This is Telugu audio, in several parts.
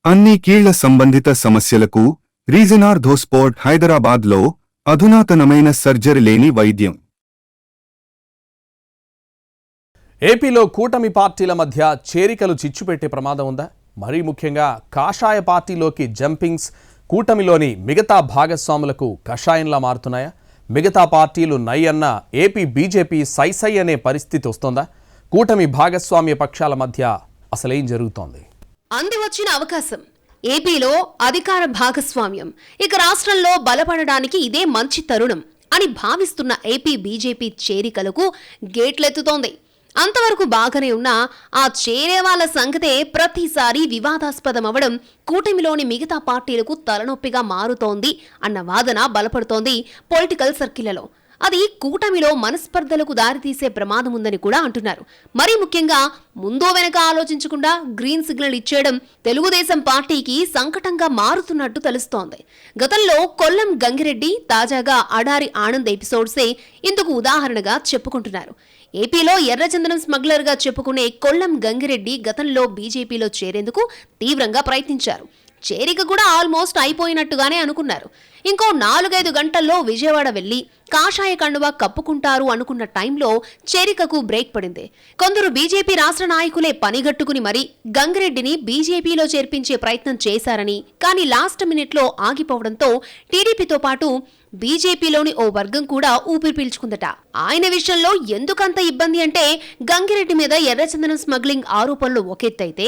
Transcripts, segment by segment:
అన్ని కీళ్ల సంబంధిత సమస్యలకు రీజనార్థోస్పోర్ట్ హైదరాబాద్లో అధునాతనమైన సర్జరీ లేని వైద్యం. ఏపీలో కూటమి పార్టీల మధ్య చేరికలు చిచ్చుపెట్టే ప్రమాదం ఉందా? మరీ ముఖ్యంగా కాషాయ పార్టీలోకి జంపింగ్స్ కూటమిలోని మిగతా భాగస్వాములకు కషాయంలా మారుతున్నాయా? మిగతా పార్టీలు నై అన్న ఏపీ బీజేపీ సై అనే పరిస్థితి వస్తోందా? కూటమి భాగస్వామ్య పక్షాల మధ్య అసలేం జరుగుతోంది? అంది వచ్చిన అవకాశం ఏపీలో అధికార భాగస్వామ్యం ఇక రాష్ట్రంలో బలపడడానికి ఇదే మంచి తరుణం అని భావిస్తున్న ఏపీ బీజేపీ చేరికలకు గేట్లెత్తుతోంది. అంతవరకు బాగానే ఉన్నా ఆ చేరే వాళ్ళ సంగతే ప్రతిసారి వివాదాస్పదమవడం కూటమిలోని మిగతా పార్టీలకు తలనొప్పిగా మారుతోంది అన్న వాదన బలపడుతోంది పొలిటికల్ సర్కిళ్లలో. అది కూటమిలో మనస్పర్ధలకు దారితీసే ప్రమాదం ఉందని కూడా అంటున్నారు. మరీ ముఖ్యంగా ముందో వెనక ఆలోచించకుండా గ్రీన్ సిగ్నల్ ఇచ్చేయడం తెలుగుదేశం పార్టీకి సంకటంగా మారుతున్నట్టు తెలుస్తోంది. గతంలో కొల్లం గంగిరెడ్డి, తాజాగా అడారి ఆనంద్ ఎపిసోడ్సే ఇందుకు ఉదాహరణగా చెప్పుకుంటున్నారు. ఏపీలో ఎర్రచందనం స్మగ్లర్గా చెప్పుకునే కొల్లం గంగిరెడ్డి గతంలో బీజేపీలో చేరేందుకు తీవ్రంగా ప్రయత్నించారు. చేరిక కూడా ఆల్మోస్ట్ అయిపోయినట్టుగానే అనుకున్నారు. ఇంకో 4-5 గంటల్లో విజయవాడ వెళ్లి కాషాయ కండువా కప్పుకుంటారు అనుకున్న టైంలో చేరికకు బ్రేక్ పడింది. కొందరు బీజేపీ రాష్ట్ర నాయకులే పనిగట్టుకుని మరీ గంగిరెడ్డిని బీజేపీలో చేర్పించే ప్రయత్నం చేశారని, కానీ లాస్ట్ మినిట్లో ఆగిపోవడంతో టీడీపీతో పాటు బీజేపీలోని ఓ వర్గం కూడా ఊపిరి పీల్చుకుందట. ఆయన విషయంలో ఎందుకంత ఇబ్బంది అంటే గంగిరెడ్డి మీద ఎర్రచందనం స్మగ్లింగ్ ఆరోపణలు ఒకెత్తైతే,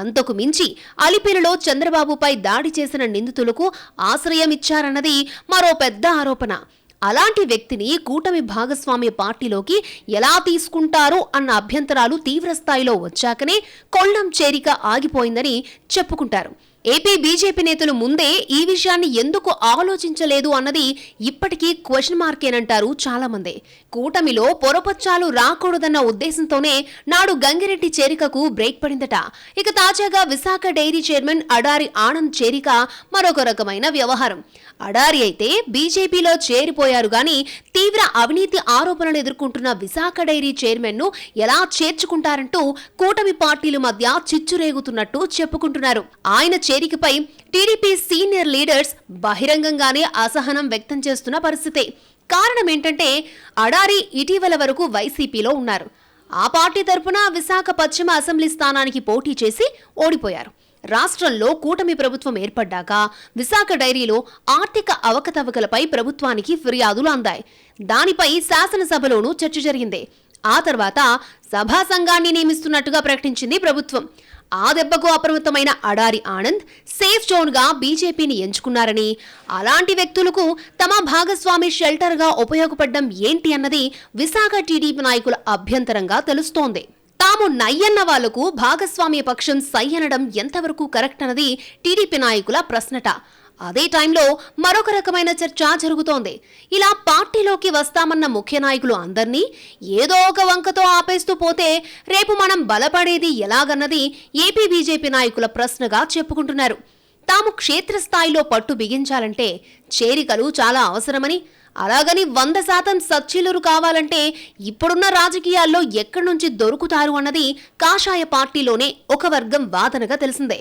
అంతకు మించి అలిపిరిలో చంద్రబాబుపై దాడి చేసిన నిందితులకు ఆశ్రయం ఇచ్చారన్నది మరో పెద్ద ఆరోపణ. అలాంటి వ్యక్తిని కూటమి భాగస్వామ్య పార్టీలోకి ఎలా తీసుకుంటారు అన్న అభ్యంతరాలు తీవ్రస్థాయిలో వచ్చాకనే కొల్లం చేరిక ఆగిపోయిందని చెప్పుకుంటారు. ఏపీ బీజేపీ నేతలు ముందే ఈ విషయాన్ని ఎందుకు ఆలోచించలేదు అన్నది ఇప్పటికీ క్వశ్చన్ మార్కేనంటారు చాలా మంది. కూటమిలో పొరపచ్చాలు రాకూడదన్న ఉద్దేశంతోనే నాడు గంగిరెడ్డి చేరికకు బ్రేక్ పడిందట. ఇక తాజాగా విశాఖ డైరీ చైర్మన్ అడారి ఆనంద్ చేరిక మరొక రకమైన వ్యవహారం. అడారి అయితే బీజేపీలో చేరిపోయారు గాని తీవ్ర అవినీతి ఆరోపణలు ఎదుర్కొంటున్న విశాఖ డైరీ చైర్మన్ ను ఎలా చేర్చుకుంటారంటూ కూటమి పార్టీల మధ్య చిచ్చురేగుతున్నట్టు చెప్పుకుంటున్నారు. ఆయన చేరికపై టీడీపీ సీనియర్ లీడర్స్ బహిరంగంగానే అసహనం వ్యక్తం చేస్తున్న పరిస్థితి. కారణం ఏంటంటే అడారి ఇటీవల వరకు వైసీపీలో ఉన్నారు. ఆ పార్టీ తరఫున విశాఖ పశ్చిమ అసెంబ్లీ స్థానానికి పోటీ చేసి ఓడిపోయారు. రాష్ట్రంలో కూటమి ప్రభుత్వం ఏర్పడ్డాక విశాఖ డైరీలో ఆర్థిక అవకతవకలపై ప్రభుత్వానికి ఫిర్యాదులు అందాయి. దానిపై శాసనసభలోనూ చర్చ జరిగింది. ఆ తర్వాత సభా సంఘాన్ని నియమిస్తున్నట్టుగా ప్రకటించింది ప్రభుత్వం. ఆ దెబ్బకు అప్రమత్తమైన అడారి ఆనంద్ సేఫ్ జోన్ గా బీజేపీని ఎంచుకున్నారని, అలాంటి వ్యక్తులకు తమ భాగస్వామి షెల్టర్ గా ఉపయోగపడడం ఏంటి అన్నది విశాఖ టీడీపీ నాయకుల అభ్యంతరంగా తెలుస్తోంది. తాము నయ్యన్న వాళ్లకు భాగస్వామ్య పక్షం సై అనడం ఎంతవరకు కరెక్ట్ అన్నది టీడీపీ నాయకుల ప్రశ్నట. అదే టైంలో మరొక రకమైన చర్చ జరుగుతోంది. ఇలా పార్టీలోకి వస్తామన్న ముఖ్య నాయకులు అందర్నీ ఏదో ఒక వంకతో ఆపేస్తూ పోతే రేపు మనం బలపడేది ఎలాగన్నది ఏపీ బీజేపీ నాయకుల ప్రశ్నగా చెప్పుకుంటున్నారు. తాము క్షేత్రస్థాయిలో పట్టు బిగించాలంటే చేరికలు చాలా అవసరమని, అలాగని 100% సచ్చిలురు కావాలంటే ఇప్పుడున్న రాజకీయాల్లో ఎక్కడి నుంచి దొరుకుతారు అన్నది కాషాయ పార్టీలోనే ఒక వర్గం వాదనగా తెలిసిందే.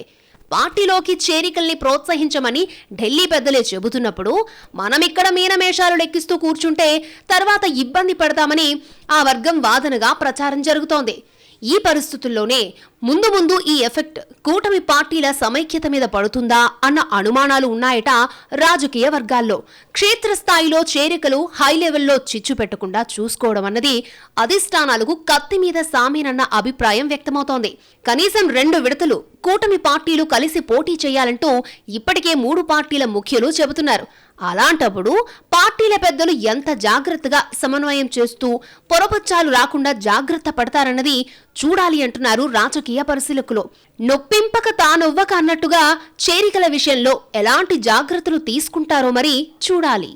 పార్టీలోకి చేరికల్ని ప్రోత్సహించమని ఢిల్లీ పెద్దలే చెబుతున్నప్పుడు మనమిక్కడ మీనమేషాలు లెక్కిస్తూ కూర్చుంటే తర్వాత ఇబ్బంది పడతామని ఆ వర్గం వాదనగా ప్రచారం జరుగుతోంది. ఈ పరిస్థితుల్లోనే ముందు ఈ ఎఫెక్ట్ కూటమి పార్టీల సమైక్యత మీద పడుతుందా అన్న అనుమానాలు ఉన్నాయట రాజకీయ వర్గాల్లో. క్షేత్రస్థాయిలో చేరికలు హై లెవెల్లో చిచ్చు పెట్టకుండా చూసుకోవడం అన్నది అధిష్టానాలకు కత్తి మీద సామేనన్న అభిప్రాయం వ్యక్తమవుతోంది. కనీసం 2 విడతలు కూటమి పార్టీలు కలిసి పోటీ చేయాలంటూ ఇప్పటికే 3 పార్టీల ముఖ్యులు చెబుతున్నారు. అలాంటప్పుడు పార్టీల పెద్దలు ఎంత జాగ్రత్తగా సమన్వయం చేస్తూ పొరపచ్చాలు రాకుండా జాగ్రత్త పడతారన్నది చూడాలి అంటున్నారు రాజకీయ పరిశీలకులు. నొప్పింపక తానొవ్వక అన్నట్టుగా చేరికల విషయంలో ఎలాంటి జాగ్రత్తలు తీసుకుంటారో మరి చూడాలి.